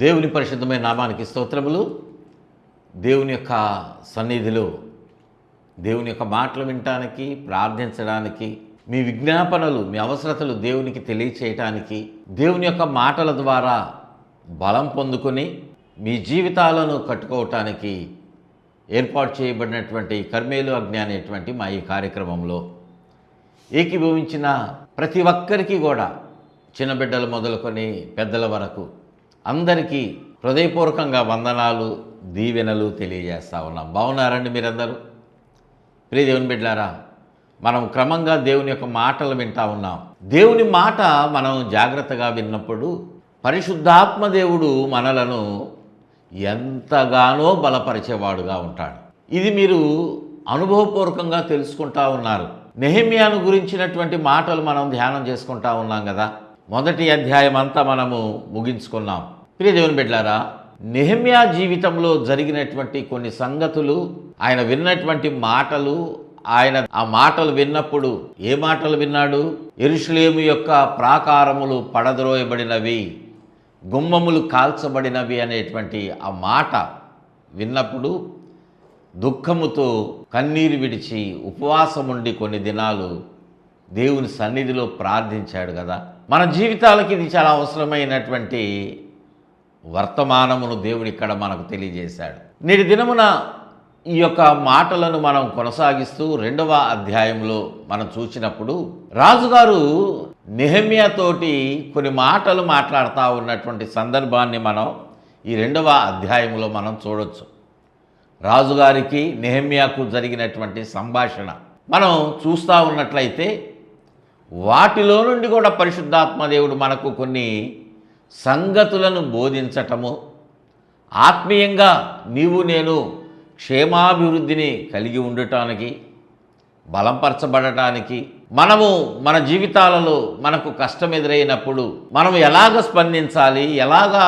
దేవుని పరిశుద్ధమైన నామానికి స్తోత్రములు. దేవుని యొక్క సన్నిధిలో దేవుని యొక్క మాటలు వినటానికి, ప్రార్థించడానికి, మీ విజ్ఞాపనలు, మీ అవసరతలు దేవునికి తెలియచేయటానికి, దేవుని యొక్క మాటల ద్వారా బలం పొందుకొని మీ జీవితాలను కట్టుకోవటానికి ఏర్పాటు చేయబడినటువంటి కర్మేలు అజ్ఞ అనేటువంటి మా ఈ కార్యక్రమంలో ఏకీభవించిన ప్రతి ఒక్కరికి కూడా, చిన్న బిడ్డలు మొదలుకొని పెద్దల వరకు అందరికీ హృదయపూర్వకంగా వందనాలు, దీవెనలు తెలియజేస్తా ఉన్నాం. బాగున్నారండి మీరందరూ? ప్రియ దేవుని బిడ్డలారా, మనం క్రమంగా దేవుని యొక్క మాటలు వింటా ఉన్నాం. దేవుని మాట మనం జాగ్రత్తగా విన్నప్పుడు పరిశుద్ధాత్మ దేవుడు మనలను ఎంతగానో బలపరిచేవాడుగా ఉంటాడు. ఇది మీరు అనుభవపూర్వకంగా తెలుసుకుంటా ఉన్నారు. నెహెమ్యాను గురించినటువంటి మాటలు మనం ధ్యానం చేసుకుంటా ఉన్నాం కదా. మొదటి అధ్యాయం అంతా మనము ముగించుకున్నాం. ప్రియ దేవుని బిడ్డలారా, నెహెమ్యా జీవితంలో జరిగినటువంటి కొన్ని సంగతులు, ఆయన విన్నటువంటి మాటలు, ఆయన ఆ మాటలు విన్నప్పుడు ఏ మాటలు విన్నాడు? యెరూషలేము యొక్క ప్రాకారములు పడద్రోయబడినవి, గుమ్మములు కాల్చబడినవి అనేటువంటి ఆ మాట విన్నప్పుడు దుఃఖముతో కన్నీరు విడిచి ఉపవాసం ఉండి కొన్ని దినాలు దేవుని సన్నిధిలో ప్రార్థించాడు కదా. మన జీవితాలకి ఇది చాలా అవసరమైనటువంటి వర్తమానమును దేవుడు ఇక్కడ మనకు తెలియజేశాడు. నేటి దినమున ఈ యొక్క మాటలను మనం కొనసాగిస్తూ 2వ అధ్యాయంలో మనం చూసినప్పుడు రాజుగారు నెహెమ్యాతోటి కొన్ని మాటలు మాట్లాడుతూ ఉన్నటువంటి సందర్భాన్ని మనం ఈ 2వ అధ్యాయంలో మనం చూడొచ్చు. రాజుగారికి నెహెమ్యాకు జరిగినటువంటి సంభాషణ మనం చూస్తూ ఉన్నట్లయితే వాటిలో నుండి కూడా పరిశుద్ధాత్మ దేవుడు మనకు కొన్ని సంగతులను బోధించటము, ఆత్మీయంగా నీవు నేను క్షేమాభివృద్ధిని కలిగి ఉండటానికి, బలంపరచబడటానికి, మనము మన జీవితాలలో మనకు కష్టం ఎదురైనప్పుడు మనం ఎలాగ స్పందించాలి, ఎలాగా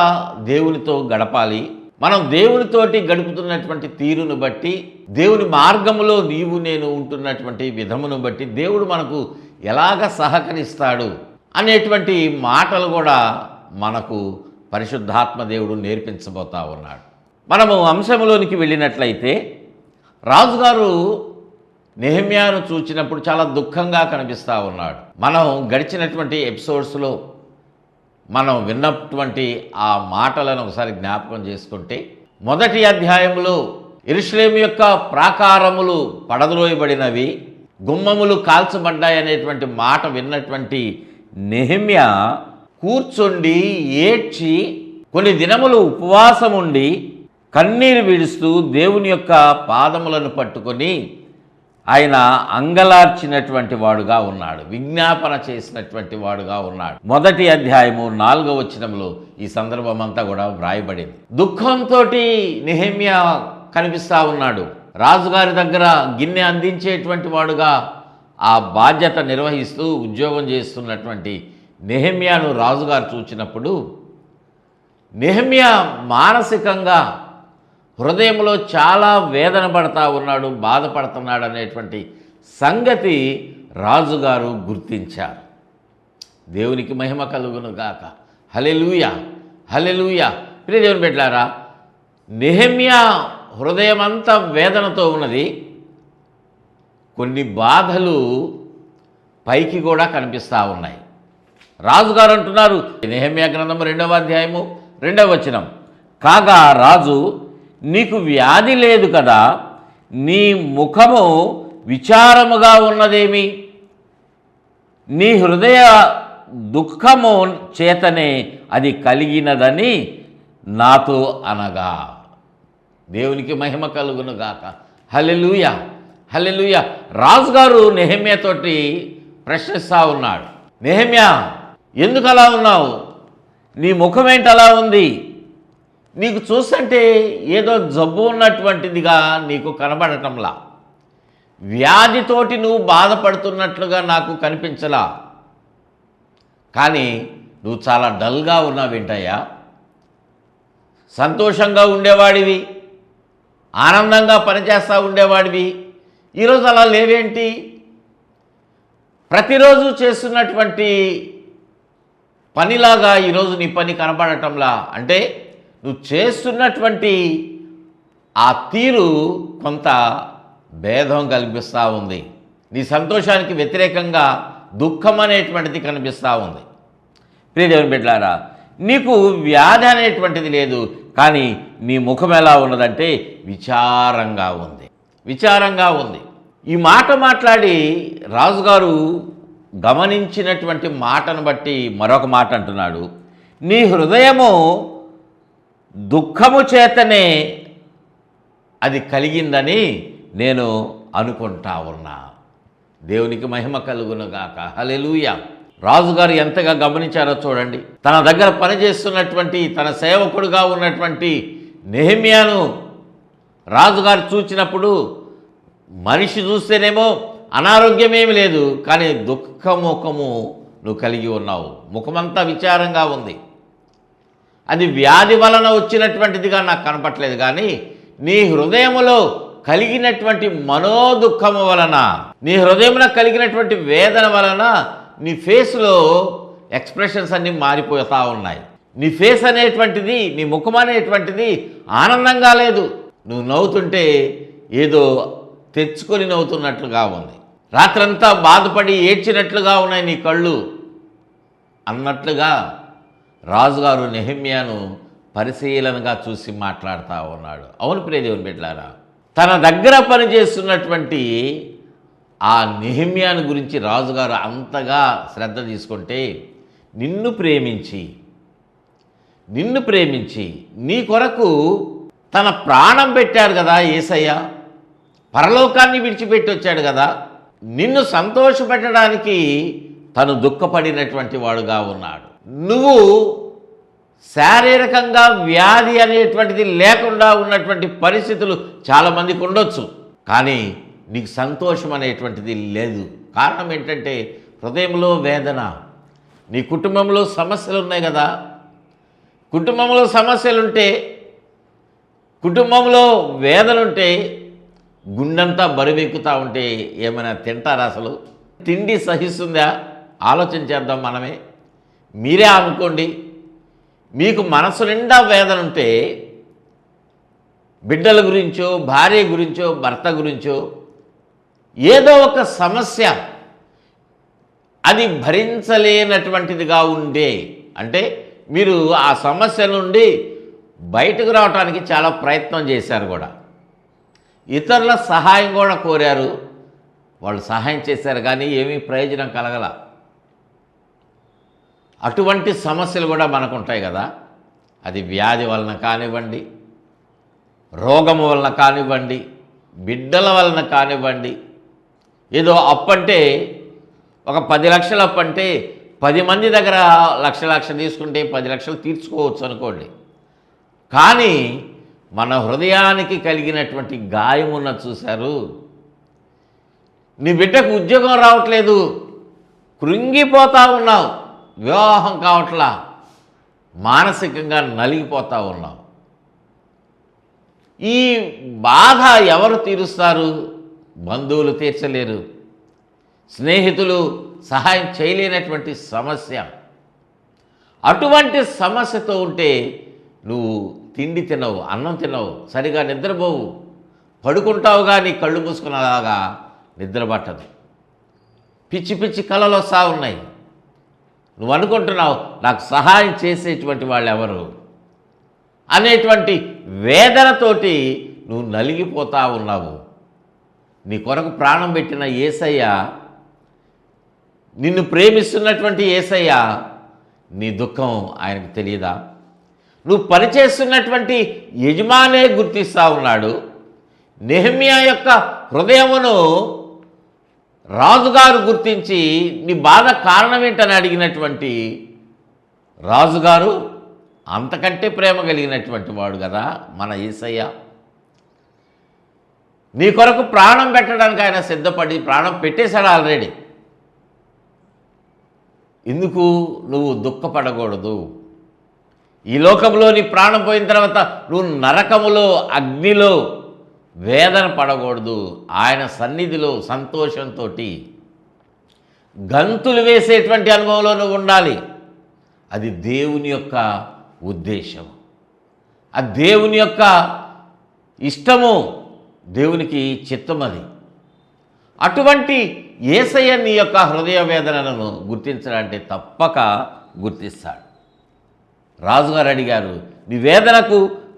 దేవునితో గడపాలి, మనం దేవునితోటి గడుపుతున్నటువంటి తీరును బట్టి, దేవుని మార్గములో నీవు నేను ఉంటున్నటువంటి విధమును బట్టి దేవుడు మనకు ఎలాగ సహకరిస్తాడు అనేటువంటి మాటలు కూడా మనకు పరిశుద్ధాత్మ దేవుడు నేర్పించబోతా ఉన్నాడు. మనము అంశంలోనికి వెళ్ళినట్లయితే రాజుగారు నెహెమ్యాను చూచినప్పుడు చాలా దుఃఖంగా కనిపిస్తూ ఉన్నాడు. మనం గడిచినటువంటి ఎపిసోడ్స్లో మనం విన్నటువంటి ఆ మాటలను ఒకసారి జ్ఞాపకం చేసుకుంటే, మొదటి అధ్యాయంలో యెరూషలేము యొక్క ప్రాకారములు పడద్రోయబడినవి, గుమ్మములు కాల్చబడ్డాయి అనేటువంటి మాట విన్నటువంటి నెహెమ్యా కూర్చుండి ఏడ్చి కొన్ని దినములు ఉపవాసం ఉండి కన్నీరు విడుస్తూ దేవుని యొక్క పాదములను పట్టుకొని ఆయన అంగలార్చినటువంటి వాడుగా ఉన్నాడు, విజ్ఞాపన చేసినటువంటి వాడుగా ఉన్నాడు. మొదటి అధ్యాయము 4వ వచనంలో ఈ సందర్భం అంతా కూడా వ్రాయబడింది. దుఃఖంతో నెహెమ్యా కనిపిస్తూ ఉన్నాడు. రాజుగారి దగ్గర గిన్నె అందించేటువంటి వాడుగా ఆ బాధ్యత నిర్వహిస్తూ ఉద్యోగం చేస్తున్నటువంటి నెహెమ్యాను రాజుగారు చూచినప్పుడు నెహెమ్యా మానసికంగా హృదయంలో చాలా వేదన పడతా ఉన్నాడు, బాధపడుతున్నాడు అనేటువంటి సంగతి రాజుగారు గుర్తించారు. దేవునికి మహిమ కలుగును గాక. హల్లెలూయా, హల్లెలూయా. ప్రియ దేవుని బిడ్డలారా, నెహెమ్యా హృదయం అంతా వేదనతో ఉన్నది. కొన్ని బాధలు పైకి కూడా కనిపిస్తూ ఉన్నాయి. రాజుగారు అంటున్నారు, నెహెమ్యా గ్రంథము 2వ అధ్యాయము 2వ వచనం, కాగా రాజు, నీకు వ్యాధి లేదు కదా, నీ ముఖము విచారముగా ఉన్నదేమి? నీ హృదయ దుఃఖము చేతనే అది కలిగినదని నాతో అనగా. దేవునికి మహిమ కలుగును గాక. హల్లెలూయా, హల్లెలూయా. రాజుగారు నెహెమ్యాతోటి ప్రశ్నిస్తూ ఉన్నాడు, నెహెమ్యా ఎందుకు అలా ఉన్నావు? నీ ముఖం ఏంటి అలా ఉంది? నీకు చూస్తుంటే ఏదో జబ్బు ఉన్నటువంటిదిగా నీకు కనబడటంలా, వ్యాధితోటి నువ్వు బాధపడుతున్నట్లుగా నాకు కనిపించలా, కానీ నువ్వు చాలా డల్గా ఉన్నావేంటయ్యా? సంతోషంగా ఉండేవాడివి, ఆనందంగా పనిచేస్తూ ఉండేవాడివి, ఈరోజు అలా లేవేంటి? ప్రతిరోజు చేస్తున్నటువంటి పనిలాగా ఈరోజు నీ పని కనబడటంలా, అంటే నువ్వు చేస్తున్నటువంటి ఆ తీరు కొంత భేదం కల్పిస్తూ ఉంది. నీ సంతోషానికి వ్యతిరేకంగా దుఃఖం అనేటువంటిది కనిపిస్తూ ఉంది. ప్రియదేవుని బిడ్డలారా, నీకు వ్యాధి అనేటువంటిది లేదు, కానీ నీ ముఖం ఎలా ఉన్నదంటే విచారంగా ఉంది. ఈ మాట మాట్లాడి రాజుగారు గమనించినటువంటి మాటను బట్టి మరొక మాట అంటున్నాడు, నీ హృదయము దుఃఖము చేతనే అది కలిగిందని నేను అనుకుంటా ఉన్నా. దేవునికి మహిమ కలుగునుగాక. హల్లెలూయా. రాజుగారు ఎంతగా గమనించారో చూడండి. తన దగ్గర పనిచేస్తున్నటువంటి తన సేవకుడుగా ఉన్నటువంటి నెహెమ్యాను రాజుగారు చూచినప్పుడు మనిషి చూస్తేనేమో అనారోగ్యమేమి లేదు, కానీ దుఃఖముఖము నువ్వు కలిగి ఉన్నావు. ముఖమంతా విచారంగా ఉంది. అది వ్యాధి వలన వచ్చినటువంటిదిగా నాకు కనపట్లేదు, కానీ నీ హృదయములో కలిగినటువంటి మనోదుఖము వలన, నీ హృదయంలో కలిగినటువంటి వేదన వలన నీ ఫేస్లో ఎక్స్ప్రెషన్స్ అన్నీ మారిపోతూ ఉన్నాయి. నీ ఫేస్ అనేటువంటిది, నీ ముఖం అనేటువంటిది ఆనందంగా లేదు. నువ్వు నవ్వుతుంటే ఏదో తెచ్చుకొని నవ్వుతున్నట్లుగా ఉంది. రాత్రంతా బాధపడి ఏడ్చినట్లుగా ఉన్నాయి నీ కళ్ళు అన్నట్లుగా రాజుగారు నెహెమ్యాను పరిశీలనగా చూసి మాట్లాడుతూ ఉన్నాడు. అవును ప్రియదేవుని బిడ్డలారా, తన దగ్గర పనిచేస్తున్నటువంటి ఆ నెహెమ్యాను గురించి రాజుగారు అంతగా శ్రద్ధ తీసుకుంటే, నిన్ను ప్రేమించి నీ కొరకు తన ప్రాణం పెట్టాడు కదా యేసయ్య, పరలోకాన్ని విడిచిపెట్టి వచ్చాడు కదా, నిన్ను సంతోషపెట్టడానికి తను దుఃఖపడినటువంటి వాడుగా ఉన్నాడు. నువ్వు శారీరకంగా వ్యాధి అనేటువంటిది లేకుండా ఉన్నటువంటి పరిస్థితులు చాలామందికి ఉండొచ్చు, కానీ నీకు సంతోషం అనేటువంటిది లేదు. కారణం ఏంటంటే హృదయంలో వేదన. నీ కుటుంబంలో సమస్యలు ఉన్నాయి కదా, కుటుంబంలో సమస్యలుంటే, కుటుంబంలో వేదనుంటే, గుండెంతా బరువెక్కుతూ ఉంటే ఏమైనా తింటారా? అసలు తిండి సహిస్తుందా? ఆలోచన చేద్దాం మనమే. మీరే అనుకోండి, మీకు మనసు నిండా వేదన ఉంటే, బిడ్డల గురించో, భార్య గురించో, భర్త గురించో ఏదో ఒక సమస్య అది భరించలేనటువంటిదిగా ఉండే, అంటే మీరు ఆ సమస్య నుండి బయటకు రావడానికి చాలా ప్రయత్నం చేశారు కూడా, ఇతరుల సహాయం కూడా కోరారు, వాళ్ళు సహాయం చేశారు, కానీ ఏమీ ప్రయోజనం కలగల. అటువంటి సమస్యలు కూడా మనకు ఉంటాయి కదా. అది వ్యాధి వలన కానివ్వండి, రోగము వలన కానివ్వండి, బిడ్డల వలన కానివ్వండి. ఏదో అప్పంటే ఒక 10 లక్షలు అప్పంటే 10 మంది దగ్గర లక్ష తీసుకుంటే 10 లక్షలు తీర్చుకోవచ్చు అనుకోండి. కానీ మన హృదయానికి కలిగినటువంటి గాయం ఉన్న చూశారు, నీ బిడ్డకు ఉద్యోగం రావట్లేదు, కృంగిపోతూ ఉన్నావు, వివాహం కావట్లా, మానసికంగా నలిగిపోతూ ఉన్నావు. ఈ బాధ ఎవరు తీరుస్తారు? బంధువులు తీర్చలేరు, స్నేహితులు సహాయం చేయలేనటువంటి సమస్య. అటువంటి సమస్యతో ఉంటే నువ్వు తిండి తినవు, అన్నం తినవు, సరిగా నిద్రపోవు, పడుకుంటావు కానీ కళ్ళు మూసుకునేలాగా నిద్ర పట్టదు, పిచ్చి పిచ్చి కలలు వస్తూ ఉన్నాయి. నువ్వు అనుకుంటున్నావు నాకు సహాయం చేసేటువంటి వాళ్ళు ఎవరు అనేటువంటి వేదనతోటి నువ్వు నలిగిపోతూ ఉన్నావు. నీ కొరకు ప్రాణం పెట్టిన యేసయ్య, నిన్ను ప్రేమిస్తున్నటువంటి యేసయ్య, నీ దుఃఖం ఆయనకు తెలియదా? నువ్వు పనిచేస్తున్నటువంటి యజమానే గుర్తిస్తూ ఉన్నాడు. నెహెమ్యా యొక్క హృదయమును రాజుగారు గుర్తించి నీ బాధ కారణం ఏంటని అడిగినటువంటి రాజుగారు అంతకంటే ప్రేమ కలిగినటువంటి వాడు కదా మన యేసయ్య. నీ కొరకు ప్రాణం పెట్టడానికి ఆయన సిద్ధపడి ప్రాణం పెట్టేశాడు ఆల్రెడీ. ఎందుకు నువ్వు దుఃఖపడకూడదు? ఈ లోకంలో నీ ప్రాణం పోయిన తర్వాత నువ్వు నరకములో, అగ్నిలో వేదన పడకూడదు. ఆయన సన్నిధిలో సంతోషంతో గంతులు వేసేటువంటి అనుభవంలో నువ్వు ఉండాలి. అది దేవుని యొక్క ఉద్దేశం. ఆ దేవుని యొక్క ఇష్టము, దేవునికి చిత్తం అది. అటువంటి యేసయ్య నీ యొక్క హృదయ వేదనలను గుర్తించాలంటే తప్పక గుర్తిస్తాడు. రాజుగారు అడిగారు, నీ వేదనకు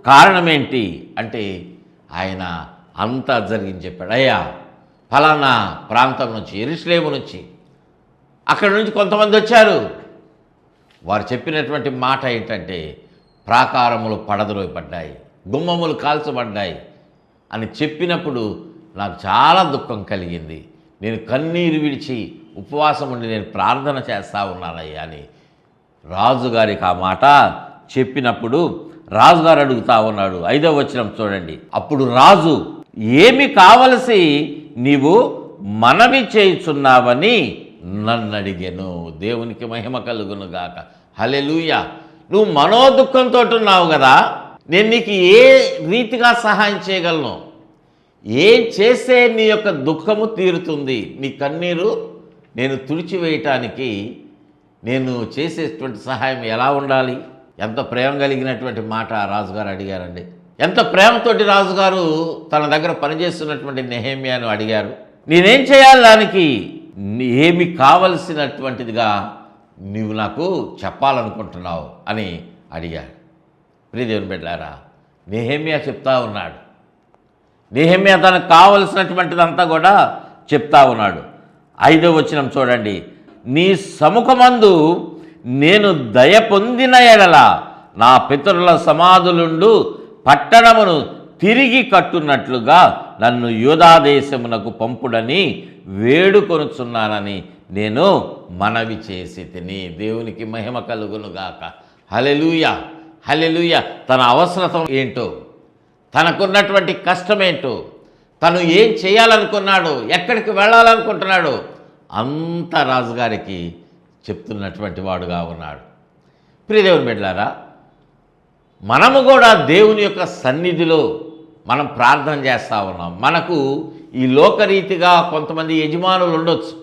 కారణమేంటి అంటే ఆయన అంతా జరిగింది చెప్పాడు. అయ్యా, ఫలానా ప్రాంతం నుంచి, యెరూషలేము నుంచి, అక్కడి నుంచి కొంతమంది వచ్చారు. వారు చెప్పినటువంటి మాట ఏంటంటే, ప్రాకారములు పడద్రోయబడ్డాయి, గుమ్మములు కాల్చబడ్డాయి అని చెప్పినప్పుడు నాకు చాలా దుఃఖం కలిగింది. నేను కన్నీరు విడిచి ఉపవాసం ఉండి నేను ప్రార్థన చేస్తూ ఉన్నానయ్యా అని రాజుగారికి ఆ మాట చెప్పినప్పుడు రాజుగారు అడుగుతా ఉన్నాడు. 5వ వచనం చూడండి. అప్పుడు రాజు, ఏమి కావలసి నీవు మనవి చేయుచున్నావని నన్ను అడిగాను. దేవునికి మహిమ కలుగును గాక. హల్లెలూయా. నువ్వు మనోదుఃఖంతో ఉన్నావు కదా, నేను నీకు ఏ రీతిగా సహాయం చేయగలను? ఏం చేస్తే నీ యొక్క దుఃఖము తీరుతుంది? నీ కన్నీరు నేను తుడిచివేయటానికి నేను చేసేటువంటి సహాయం ఎలా ఉండాలి? ఎంత ప్రేమ కలిగినటువంటి మాట రాజుగారు అడిగారండి. ఎంత ప్రేమతోటి రాజుగారు తన దగ్గర పనిచేస్తున్నటువంటి నెహెమ్యాను అడిగారు, నేనేం చేయాలి, దానికి ఏమి కావలసినటువంటిదిగా నీవు నాకు చెప్పాలనుకుంటున్నావు అని అడిగాడు. ప్రియదేవుని బిడ్డలారా, నెహెమ్యా చెప్తా ఉన్నాడు. నెహెమ్యా తనకు కావలసినటువంటిదంతా కూడా చెప్తా ఉన్నాడు. 5వ వచనం చూడండి. నీ సముఖమందు నేను దయ పొందిన ఎడల నా పితరుల సమాధులుండు పట్టణమును తిరిగి కట్టున్నట్లుగా నన్ను యూదా దేశమునకు పంపుడని వేడుకొనుచున్నానని నేను మనవి చేసి తిని. దేవునికి మహిమ కలుగునుగాక. హల్లెలూయా, హల్లెలూయా. తన అవసరత ఏంటో, తనకున్నటువంటి కష్టమేంటో, తను ఏం చేయాలనుకున్నాడో, ఎక్కడికి వెళ్ళాలనుకుంటున్నాడో అంత రాజుగారికి చెప్తున్నటువంటి వాడుగా ఉన్నాడు. ప్రియదేవుని బిడ్డలారా, మనము కూడా దేవుని యొక్క సన్నిధిలో మనం ప్రార్థన చేస్తూ ఉన్నాం. మనకు ఈ లోకరీతిగా కొంతమంది యజమానులు ఉండొచ్చు.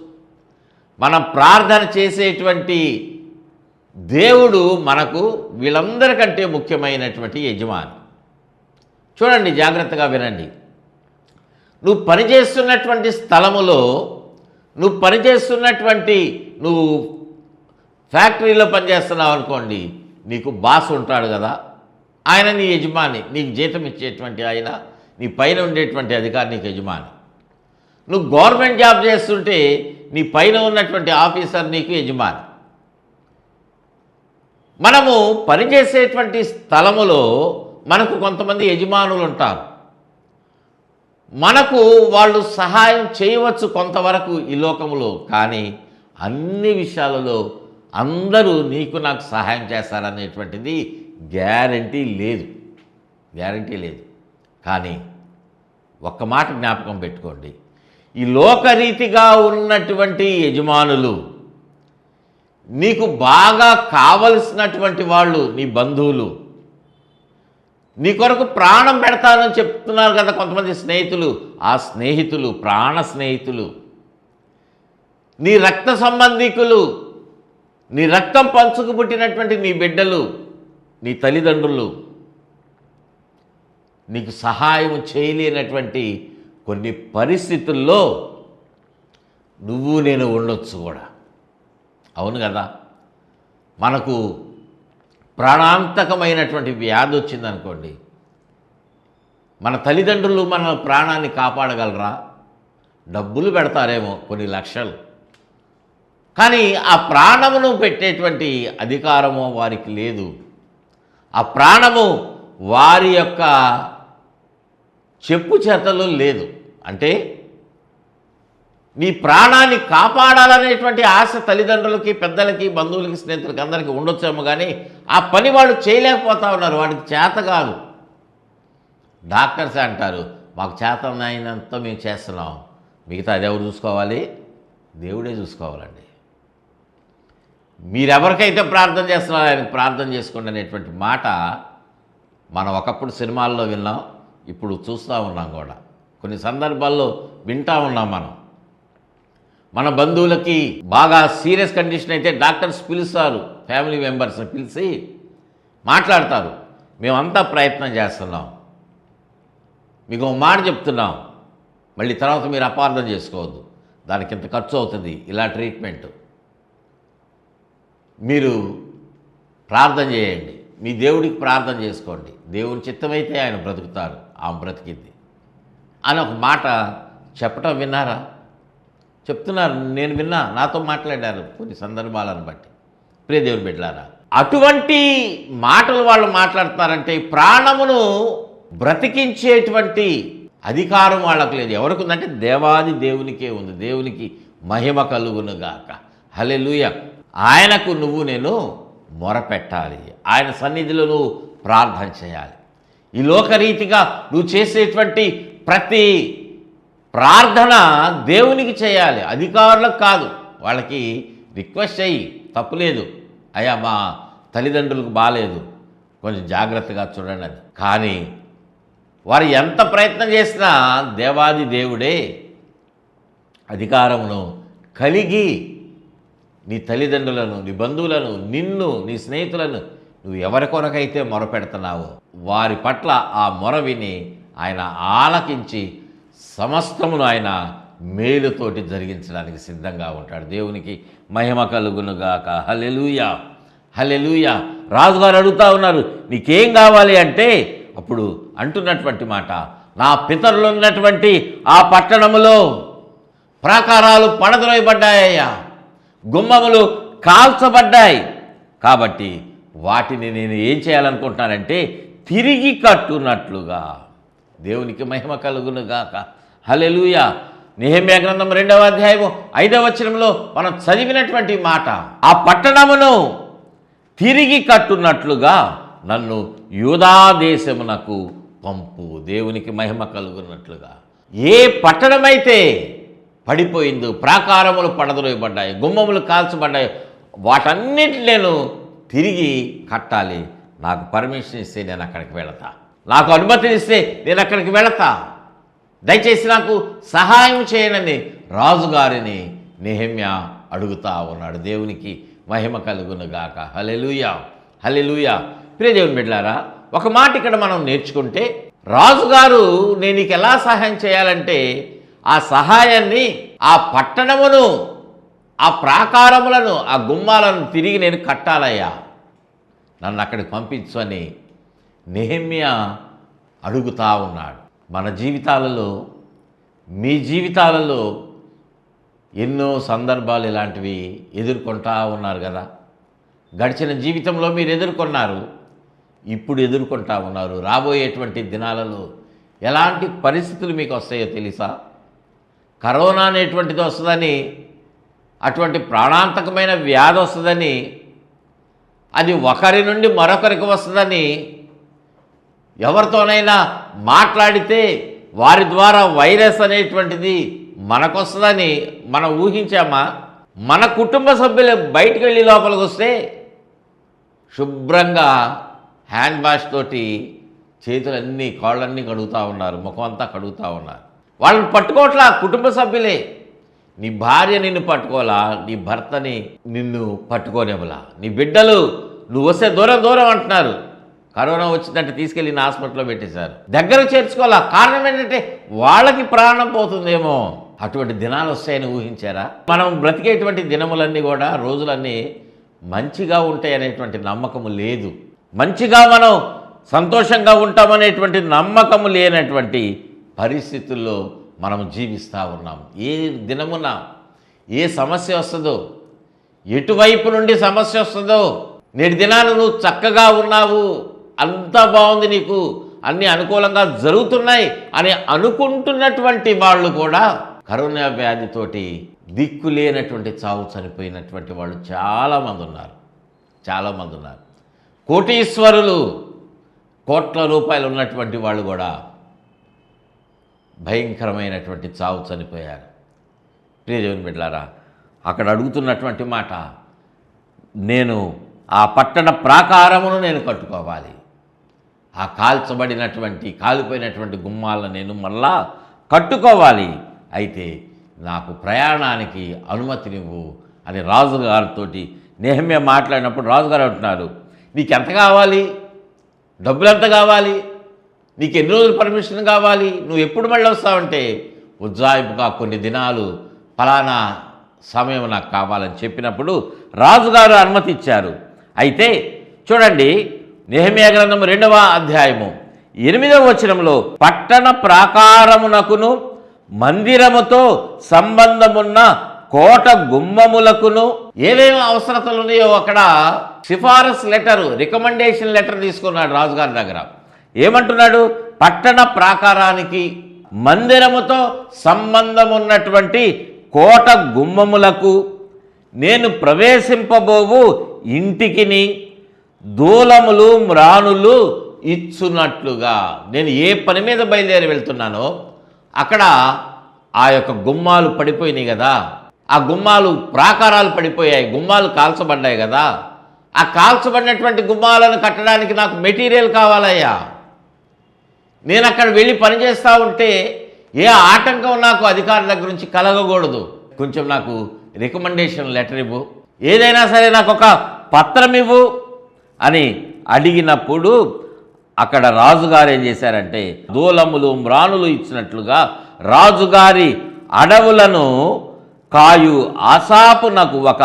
మనం ప్రార్థన చేసేటువంటి దేవుడు మనకు వీళ్ళందరికంటే ముఖ్యమైనటువంటి యజమాని. చూడండి, జాగ్రత్తగా వినండి. నువ్వు పనిచేస్తున్నటువంటి స్థలములో, నువ్వు ఫ్యాక్టరీలో పనిచేస్తున్నావు అనుకోండి, నీకు బాస్ ఉంటాడు కదా, ఆయన నీ యజమాని, నీకు జీతం ఇచ్చేటువంటి ఆయన, నీ పైన ఉండేటువంటి అధికారి నీకు యజమాని. నువ్వు గవర్నమెంట్ జాబ్ చేస్తుంటే నీ పైన ఉన్నటువంటి ఆఫీసర్ నీకు యజమాని. మనము పనిచేసేటువంటి స్థలములో మనకు కొంతమంది యజమానులు ఉంటారు. మనకు వాళ్ళు సహాయం చేయవచ్చు కొంతవరకు ఈ లోకములో, కానీ అన్ని విషయాలలో అందరూ నీకు నాకు సహాయం చేస్తారనేటువంటిది గ్యారంటీ లేదు. కానీ ఒక్క మాట జ్ఞాపకం పెట్టుకోండి, ఈ లోకరీతిగా ఉన్నటువంటి యజమానులు, నీకు బాగా కావలసినటువంటి వాళ్ళు, నీ బంధువులు, నీ కొరకు ప్రాణం పెడతానని చెప్తున్నారు కదా కొంతమంది స్నేహితులు. ఆ స్నేహితులు, ప్రాణ స్నేహితులు, నీ రక్త సంబంధికులు, నీ రక్తం పంచుకు పుట్టినటువంటి నీ బిడ్డలు, నీ తల్లిదండ్రులు నీకు సహాయం చేయలేనటువంటి కొన్ని పరిస్థితుల్లో నువ్వు నేను ఉండొచ్చు కూడా. అవును కదా, మనకు ప్రాణాంతకమైనటువంటి వ్యాధి వచ్చిందనుకోండి, మన తల్లిదండ్రులు మన ప్రాణాన్ని కాపాడగలరా? డబ్బులు పెడతారేమో కొన్ని లక్షలు, కానీ ఆ ప్రాణమును పెట్టేటువంటి అధికారము వారికి లేదు. ఆ ప్రాణము వారి యొక్క చెప్పు చేతలు లేదు. అంటే నీ ప్రాణాన్ని కాపాడాలనేటువంటి ఆశ తల్లిదండ్రులకి, పెద్దలకి, బంధువులకి, స్నేహితులకి అందరికీ ఉండొచ్చేమో, కానీ ఆ పని వాళ్ళు చేయలేకపోతా ఉన్నారు. వాడికి చేత కాదు. డాక్టర్స్ అంటారు, మాకు చేత అయినంత మేము చేస్తున్నాం, మిగతా అది ఎవరు చూసుకోవాలి? దేవుడే చూసుకోవాలండి. మీరెవరికైతే ప్రార్థన చేస్తున్నారో ఆయనకు ప్రార్థన చేసుకోండి అనేటువంటి మాట మనం ఒకప్పుడు సినిమాల్లో విన్నాం, ఇప్పుడు చూస్తూ ఉన్నాం కూడా. కొన్ని సందర్భాల్లో వింటూ ఉన్నాం. మన బంధువులకి బాగా సీరియస్ కండిషన్ అయితే డాక్టర్స్ పిలుస్తారు, ఫ్యామిలీ మెంబర్స్ని పిలిచి మాట్లాడతారు. మేమంతా ప్రయత్నం చేస్తున్నాం, మీకు ఒక మాట చెప్తున్నాం, మళ్ళీ తర్వాత మీరు అపార్థం చేసుకోవద్దు, దానికి ఇంత ఖర్చు అవుతుంది, ఇలా ట్రీట్మెంట్. మీరు ప్రార్థన చేయండి, మీ దేవుడికి ప్రార్థన చేసుకోండి, దేవుని చిత్తమైతే ఆయన బ్రతుకుతారు, ఆమె బ్రతికింది అని ఒక మాట చెప్పటం విన్నారా? చెప్తున్నారు, నేను విన్నా, నాతో మాట్లాడారు కొన్ని సందర్భాలను బట్టి. ప్రియ దేవుని బిడ్డలారా, అటువంటి మాటలు వాళ్ళు మాట్లాడతారంటే ప్రాణమును బ్రతికించేటువంటి అధికారం వాళ్ళకు లేదు. ఎవరికి ఉందంటే దేవాది దేవునికే ఉంది. దేవునికి మహిమ కలుగునుగాక. హల్లెలూయా. ఆయనకు నేను మొరపెట్టాలి, ఆయన సన్నిధిలో నువ్వు ప్రార్థన చేయాలి. ఈ లోకరీతిగా నువ్వు చేసేటువంటి ప్రతి ప్రార్థన దేవునికి చేయాలి, అధికారులకు కాదు. వాళ్ళకి రిక్వెస్ట్ చెయ్యి, తప్పులేదు, అయ్యా మా తల్లిదండ్రులకు బాగాలేదు, కొంచెం జాగ్రత్తగా చూడండి అని. కానీ వారు ఎంత ప్రయత్నం చేసినా దేవాది దేవుడే అధికారమును కలిగి నీ తల్లిదండ్రులను, నీ బంధువులను, నిన్ను, నీ స్నేహితులను నువ్వు ఎవరి కొరకైతే మొరపెడుతున్నావో వారి పట్ల ఆ మొర విని ఆయన ఆలకించి సమస్తమును ఆయన మేలుతోటి జరిగించడానికి సిద్ధంగా ఉంటాడు. దేవునికి మహిమ కలుగునుగాక. హల్లెలూయా, హల్లెలూయా. రాజుగారు అడుగుతూ ఉన్నారు, నీకేం కావాలి అంటే అప్పుడు అంటున్నటువంటి మాట, నా పితరులు ఉన్నటువంటి ఆ పట్టణములో ప్రాకారాలు పడద్రోయబడ్డాయ్యా, గుమ్మములు కాల్చబడ్డాయి, కాబట్టి వాటిని నేను ఏం చేయాలనుకుంటున్నానంటే తిరిగి కట్టునట్లుగా. దేవునికి మహిమ కలుగునుగాక. హల్లెలూయా. నెహెమ్యా గ్రంథం 2వ అధ్యాయము 5వ వచనంలో మనం చదివినటువంటి మాట, ఆ పట్టణమును తిరిగి కట్టునట్లుగా నన్ను యూదా దేశమునకు పంపు. దేవునికి మహిమ కలుగునట్లుగా. ఏ పట్టణమైతే పడిపోయిందో, ప్రాకారములు పడద్రోయబడ్డాయి, గుమ్మములు కాల్చబడ్డాయి, వాటన్నిటిని నేను తిరిగి కట్టాలి. నాకు పర్మిషన్ ఇస్తే నేను అక్కడికి వెళతా, నాకు అనుమతినిస్తే నేను అక్కడికి వెళతా, దయచేసి నాకు సహాయం చేయనని రాజుగారిని నెహెమ్యా అడుగుతా ఉన్నాడు. దేవునికి మహిమ కలుగునుగాక. హల్లెలూయా, హల్లెలూయా. ప్రియ దేవుని బిడ్డలారా, ఒక మాట ఇక్కడ మనం నేర్చుకుంటే, రాజుగారు నేను నీకు ఎలా సహాయం చేయాలంటే ఆ సహాయాన్ని, ఆ పట్టణమును, ఆ ప్రాకారములను, ఆ గుమ్మాలను తిరిగి నేను కట్టాలయ్యా, నన్ను అక్కడికి పంపించు అని నెహెమ్యా అడుగుతా ఉన్నాడు. మన జీవితాలలో, మీ జీవితాలలో ఎన్నో సందర్భాలు ఇలాంటివి ఎదుర్కొంటా ఉన్నారు కదా. గడిచిన జీవితంలో మీరు ఎదుర్కొన్నారు, ఇప్పుడు ఎదుర్కొంటా ఉన్నారు. రాబోయేటువంటి దినాలలో ఎలాంటి పరిస్థితులు మీకు వస్తాయో తెలుసా? కరోనా అనేటువంటిది వస్తుందని, అటువంటి ప్రాణాంతకమైన వ్యాధి వస్తుందని, అది ఒకరి నుండి మరొకరికి వస్తుందని, ఎవరితోనైనా మాట్లాడితే వారి ద్వారా వైరస్ అనేటువంటిది మనకు వస్తుందని మనం ఊహించామా? మన కుటుంబ సభ్యులు బయటికి వెళ్ళి లోపలికి వస్తే శుభ్రంగా హ్యాండ్ వాష్ తోటి చేతులన్నీ, కాళ్ళన్నీ కడుగుతూ ఉన్నారు, ముఖం అంతా కడుగుతూ ఉన్నారు. వాళ్ళని పట్టుకోవట్లా కుటుంబ సభ్యులే. నీ భార్య నిన్ను పట్టుకోవాలా, నీ భర్తని నిన్ను పట్టుకోనివ్వలా, నీ బిడ్డలు నువ్వు వస్తే దూరం దూరం అంటున్నారు. కరోనా వచ్చిందంటే తీసుకెళ్ళి హాస్పిటల్లో పెట్టేశారు, దగ్గర చేర్చుకోవాలా. కారణం ఏంటంటే వాళ్ళకి ప్రాణం పోతుందేమో. అటువంటి దినాలు వస్తాయని ఊహించారా? మనం బ్రతికేటువంటి దినములన్నీ కూడా, రోజులన్నీ మంచిగా ఉంటాయనేటువంటి నమ్మకము లేదు. మంచిగా మనం సంతోషంగా ఉంటామనేటువంటి నమ్మకము లేనటువంటి పరిస్థితుల్లో మనం జీవిస్తూ ఉన్నాం. ఏ దినమున ఏ సమస్య వస్తుందో, ఎటువైపు నుండి సమస్య వస్తుందో. నేటి దినాలు నువ్వు చక్కగా ఉన్నావు, అంతా బాగుంది, నీకు అన్నీ అనుకూలంగా జరుగుతున్నాయి అని అనుకుంటున్నటువంటి వాళ్ళు కూడా కరోనా వ్యాధితోటి దిక్కు లేనటువంటి చావు చనిపోయినటువంటి వాళ్ళు చాలామంది ఉన్నారు, చాలామంది ఉన్నారు. కోటీశ్వరులు, కోట్ల రూపాయలు ఉన్నటువంటి వాళ్ళు కూడా భయంకరమైనటువంటి చావు చనిపోయారు. ప్రియ దేవుని బిడ్డలారా, అక్కడ అడుగుతున్నటువంటి మాట, నేను ఆ పట్టణ ప్రాకారమును నేను కట్టుకోవాలి, ఆ కాల్చబడినటువంటి, కాలిపోయినటువంటి గుమ్మాలను నేను మళ్ళా కట్టుకోవాలి, అయితే నాకు ప్రయాణానికి అనుమతినివ్వు అని రాజుగారితో నెహెమ్యా మాట్లాడినప్పుడు రాజుగారు అంటున్నారు, నీకు ఎంత కావాలి? డబ్బులు ఎంత కావాలి, నీకు ఎన్ని రోజులు పర్మిషన్ కావాలి, నువ్వు ఎప్పుడు మళ్ళీ వస్తావంటే ఉజ్జాయింపుగా కొన్ని దినాలు ఫలానా సమయం నాకు కావాలని చెప్పినప్పుడు రాజుగారు అనుమతి ఇచ్చారు. అయితే చూడండి, నెహెమ్యా గ్రంథం 2వ అధ్యాయము 8వ వచనంలో పట్టణ ప్రాకారమునకును మందిరముతో సంబంధమున్న కోట గుమ్మములకును ఏమేమి అవసరతలు ఉన్నాయో అక్కడ సిఫారసు లెటరు, రికమెండేషన్ లెటర్ తీసుకున్నాడు రాజుగారి దగ్గర. ఏమంటున్నాడు? పట్టణ ప్రాకారానికి మందిరముతో సంబంధం ఉన్నటువంటి కోట గుమ్మములకు నేను ప్రవేశింపబోవు ఇంటికిని దూలములు మ్రాణులు ఇచ్చున్నట్లుగా, నేను ఏ పని మీద బయలుదేరి వెళ్తున్నానో అక్కడ ఆ యొక్క గుమ్మాలు పడిపోయినాయి కదా, ఆ గుమ్మాలు ప్రాకారాలు పడిపోయాయి, గుమ్మాలు కాల్చబడ్డాయి కదా, ఆ కాల్చబడినటువంటి గుమ్మాలను కట్టడానికి నాకు మెటీరియల్ కావాలయ్యా. నేను అక్కడ వెళ్ళి పనిచేస్తూ ఉంటే ఏ ఆటంకం నాకు అధికారుల దగ్గర నుంచి కలగకూడదు. కొంచెం నాకు రికమెండేషన్ లెటర్ ఇవ్వు, ఏదైనా సరే నాకు ఒక పత్రం ఇవ్వు అని అడిగినప్పుడు అక్కడ రాజుగారు ఏం చేశారంటే దూలములు మ్రాణులు ఇచ్చినట్లుగా రాజుగారి అడవులను కాయు ఆసాపు నాకు ఒక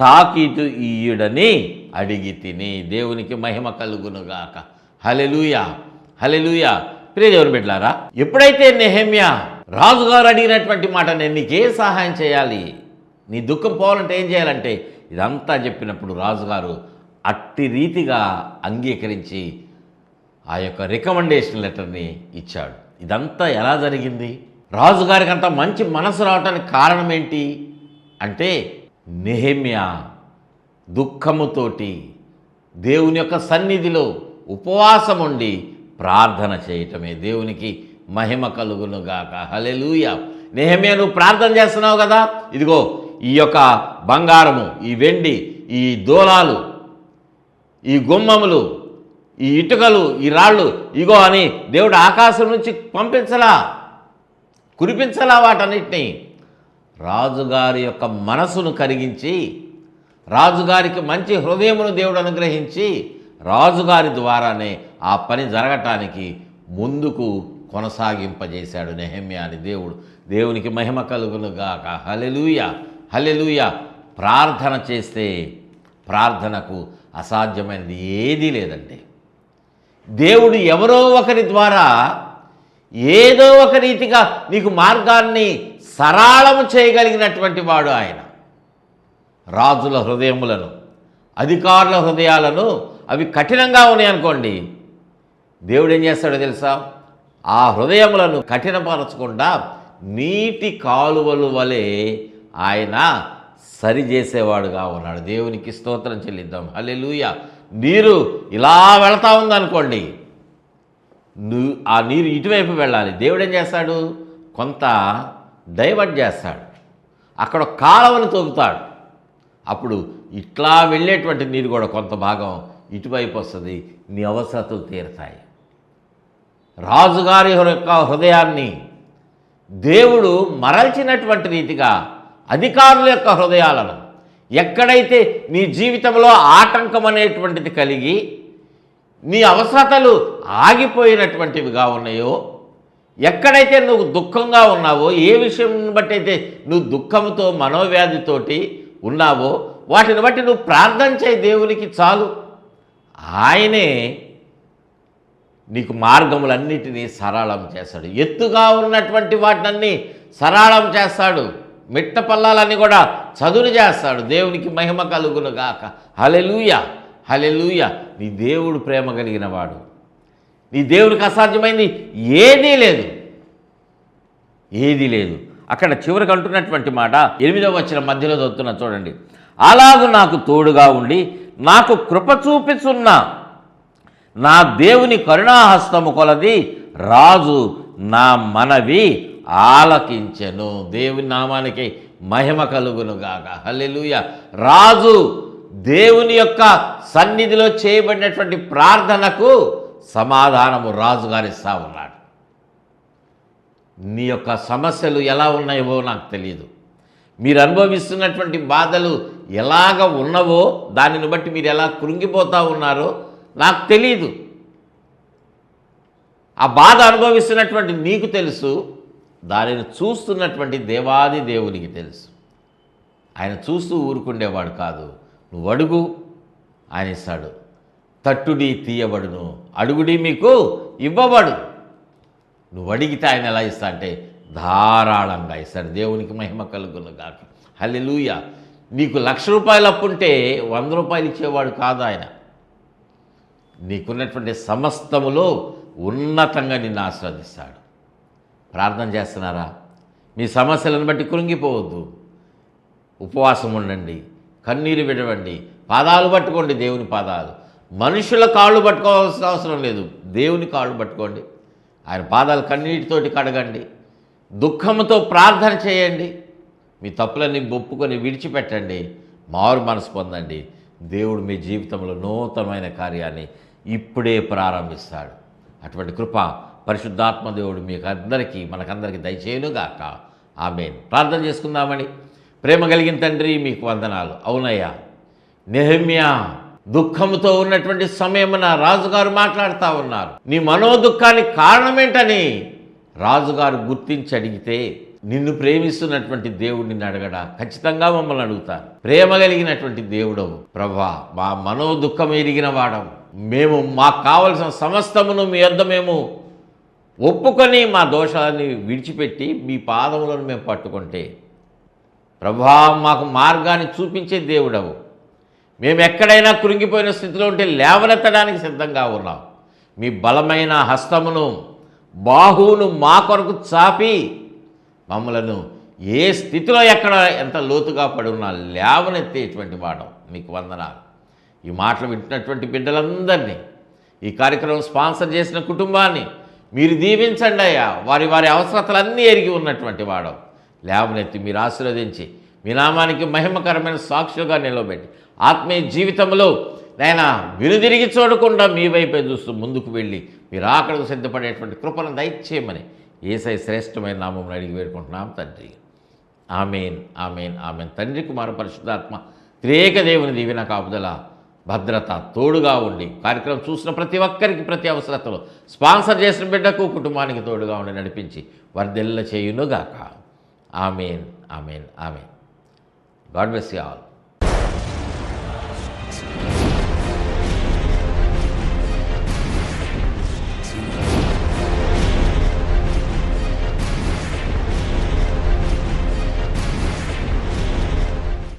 తాకీటు ఇయ్యుడని అడిగి తిని. దేవునికి మహిమ కలుగునుగాక. హల్లెలూయా, హల్లెలూయా. ప్రియ దేవుని బిడ్డలారా, ఎప్పుడైతే నెహెమ్యా రాజుగారు అడిగినటువంటి మాట, నేను నీకే సహాయం చేయాలి, నీ దుఃఖం పోవాలంటే ఏం చేయాలంటే ఇదంతా చెప్పినప్పుడు రాజుగారు అట్టి రీతిగా అంగీకరించి ఆ యొక్క రికమెండేషన్ లెటర్ని ఇచ్చాడు. ఇదంతా ఎలా జరిగింది? రాజుగారికి అంత మంచి మనసు రావడానికి కారణం ఏంటి అంటే నెహెమ్యా దుఃఖముతోటి దేవుని యొక్క సన్నిధిలో ఉపవాసం ఉండి ప్రార్థన చేయటమే. దేవునికి మహిమ కలుగునుగాక. హల్లెలూయా. నెహెమ్యా, నువ్వు ప్రార్థన చేస్తున్నావు కదా, ఇదిగో ఈ యొక్క బంగారము, ఈ వెండి, ఈ దూలాలు, ఈ గుమ్మములు, ఈ ఇటుకలు, ఈ రాళ్ళు ఇగో అని దేవుడు ఆకాశం నుంచి పంపించలా, కురిపించలా వాటన్నిటినీ. రాజుగారి యొక్క మనసును కరిగించి, రాజుగారికి మంచి హృదయమును దేవుడు అనుగ్రహించి రాజుగారి ద్వారానే ఆ పని జరగటానికి ముందుకు కొనసాగింపజేశాడు నెహెమ్యాని దేవుడు. దేవునికి మహిమ కలుగునుగాక. హల్లెలూయా, హల్లెలూయా. ప్రార్థన చేస్తే ప్రార్థనకు అసాధ్యమైనది ఏదీ లేదండి. దేవుడు ఎవరో ఒకరి ద్వారా ఏదో ఒక రీతిగా నీకు మార్గాన్ని సరళము చేయగలిగినటువంటి వాడు ఆయన. రాజుల హృదయములను, అధికారుల హృదయాలను అవి కఠినంగా ఉన్నాయనుకోండి, దేవుడు ఏం చేస్తాడో తెలుసా? ఆ హృదయములను కఠినపరచకుండా నీటి కాలువలు వలె ఆయన సరిచేసేవాడుగా ఉన్నాడు. దేవునికి స్తోత్రం చెల్లిద్దాం. హల్లెలూయా. నీరు ఇలా వెళతా ఉందనుకోండి, ఆ నీరు ఇటువైపు వెళ్ళాలి. దేవుడు ఏం చేస్తాడు? కొంత డైవర్ట్ చేస్తాడు, అక్కడ కాలువను తవ్వుతాడు. అప్పుడు ఇట్లా వెళ్ళేటువంటి నీరు కూడా కొంత భాగం ఇటువైపు వస్తుంది, నీ అవసరతలు తీరుతాయి. రాజుగారి యొక్క హృదయాన్ని దేవుడు మరల్చినటువంటి రీతిగా అధికారుల యొక్క హృదయాలను, ఎక్కడైతే నీ జీవితంలో ఆటంకం అనేటువంటిది కలిగి నీ అవసరతలు ఆగిపోయినటువంటివిగా ఉన్నాయో, ఎక్కడైతే నువ్వు దుఃఖంగా ఉన్నావో, ఏ విషయం బట్టి అయితే నువ్వు దుఃఖంతో మనోవ్యాధితోటి ఉన్నావో వాటిని బట్టి నువ్వు ప్రార్థన చేయి, దేవునికి చాలు. ఆయనే నీకు మార్గములన్నిటినీ సరళం చేస్తాడు. ఎత్తుగా ఉన్నటువంటి వాటినన్నీ సరళం చేస్తాడు, మిట్ట పల్లాలన్నీ కూడా చదును చేస్తాడు. దేవునికి మహిమ కలుగునుగాక. హల్లెలూయా, హల్లెలూయా. నీ దేవుడు ప్రేమ కలిగిన వాడు, నీ దేవుడికి అసాధ్యమైంది ఏదీ లేదు, ఏదీ లేదు. అక్కడ చివరికి అంటున్నటువంటి మాట 8వ వచనం మధ్యలో చదువుతున్నా చూడండి. అలాగూ నాకు తోడుగా ఉండి నాకు కృప చూపిస్తున్న నా దేవుని కరుణాహస్తము కొలది రాజు నా మనవి ఆలకించెను. దేవుని నామానికి మహిమ కలుగునుగాక. హల్లెలూయా. రాజు దేవుని యొక్క సన్నిధిలో చేయబడినటువంటి ప్రార్థనకు సమాధానము రాజుగారిస్తా ఉన్నాడు. నీ యొక్క సమస్యలు ఎలా ఉన్నాయో నాకు తెలియదు, మీరు అనుభవిస్తున్నటువంటి బాధలు ఎలాగ ఉన్నవో దానిని బట్టి మీరు ఎలా కృంగిపోతూ ఉన్నారో నాకు తెలియదు. ఆ బాధ అనుభవిస్తున్నటువంటి నీకు తెలుసు, దానిని చూస్తున్నటువంటి దేవాది దేవునికి తెలుసు. ఆయన చూస్తూ ఊరుకుండేవాడు కాదు. నువ్వు అడుగు, ఆయన ఇస్తాడు. తట్టుడి తీయబడును, అడుగుడి మీకు ఇవ్వబడు. నువ్వు అడిగితే ఆయన ఎలా ఇస్తా అంటే ధారాళంగా ఇస్తాడు. దేవునికి మహిమ కలుగును గాక. హల్లెలూయా. నీకు 1,00,000 రూపాయలు అప్పుంటే 100 రూపాయలు ఇచ్చేవాడు కాదు ఆయన. నీకున్నటువంటి సమస్తములో ఉన్నతంగా నిన్ను ఆశీర్వదిస్తాడు. ప్రార్థన చేస్తున్నారా? మీ సమస్యలను బట్టి కృంగిపోవద్దు. ఉపవాసం ఉండండి, కన్నీరు విడవండి, పాదాలు పట్టుకోండి, దేవుని పాదాలు. మనుషుల కాళ్ళు పట్టుకోవాల్సిన అవసరం లేదు, దేవుని కాళ్ళు పట్టుకోండి. ఆయన పాదాలు కన్నీటితోటి కడగండి, దుఃఖంతో ప్రార్థన చేయండి. మీ తప్పులన్నీ ఒప్పుకొని విడిచిపెట్టండి, మారు మనసు పొందండి. దేవుడు మీ జీవితంలో నూతనమైన కార్యాన్ని ఇప్పుడే ప్రారంభిస్తాడు. అటువంటి కృప పరిశుద్ధాత్మ దేవుడు మీకు అందరికీ మనకందరికీ దయచేయునుగాక. ఆమేన్. ప్రార్థన చేసుకుందామని. ప్రేమ కలిగిన తండ్రి, మీకు వందనాలు. అవునయ్యా, నెహెమ్యా దుఃఖంతో ఉన్నటువంటి సమయమున రాజుగారు మాట్లాడుతూ ఉన్నారు. నీ మనోదుఖానికి కారణమేంటని రాజుగారు గుర్తించి అడిగితే, నిన్ను ప్రేమిస్తున్నటువంటి దేవుడు నిన్ను అడగడా? ఖచ్చితంగా మమ్మల్ని అడుగుతారు. ప్రేమ కలిగినటువంటి దేవుడవు ప్రభా, మా మనోదుఖం ఎరిగిన వాడవు. మేము మాకు కావలసిన సమస్తమును మీ యొద్ద మేము ఒప్పుకొని మా దోషాన్ని విడిచిపెట్టి మీ పాదములను మేము పట్టుకుంటే, ప్రభా మాకు మార్గాన్ని చూపించే దేవుడవు. మేము ఎక్కడైనా కృంగిపోయిన స్థితిలో ఉంటే లేవనెత్తడానికి సిద్ధంగా ఉన్నాం. మీ బలమైన హస్తమును, బాహువును మా కొరకు చాపి మమ్మలను ఏ స్థితిలో ఎక్కడ ఎంత లోతుగా పడి ఉన్నా లేవనెత్తేటువంటి వాడం. మీకు వందనాలు. ఈ మాటలు వింటున్నటువంటి బిడ్డలందరినీ, ఈ కార్యక్రమం స్పాన్సర్ చేసిన కుటుంబాన్ని మీరు దీవించండి అయ్యా. వారి వారి అవసరతలన్నీ ఎరిగి ఉన్నటువంటి వాడవు. లేవనెత్తి మీరు ఆశీర్వదించి మీ నామానికి మహిమకరమైన సాక్షులుగా నిలబెట్టి ఆత్మీయ జీవితంలో నాయనా వెనుదిరిగి చూడకుండా మీ వైపే చూస్తూ ముందుకు వెళ్ళి మీరు ఆకడకు సిద్ధపడేటువంటి కృపను దయచేయమని యేసయ్య శ్రేష్టమైన నామమున అడిగి వేడుకుంటున్నాం తండ్రి. ఆమేన్, ఆమేన్, ఆమేన్. తండ్రి, కుమార, పరిశుద్ధాత్మ త్రియేక దేవుని దీవెన, కాపుదల, భద్రత తోడుగా ఉండి కార్యక్రమం చూసిన ప్రతి ఒక్కరికి ప్రతి అవసరతలో స్పాన్సర్ చేసిన బిడ్డకు కుటుంబానికి తోడుగా ఉండి నడిపించి వర్ధిల్ల చేయునుగాక. Amen, amen, amen. God bless you all.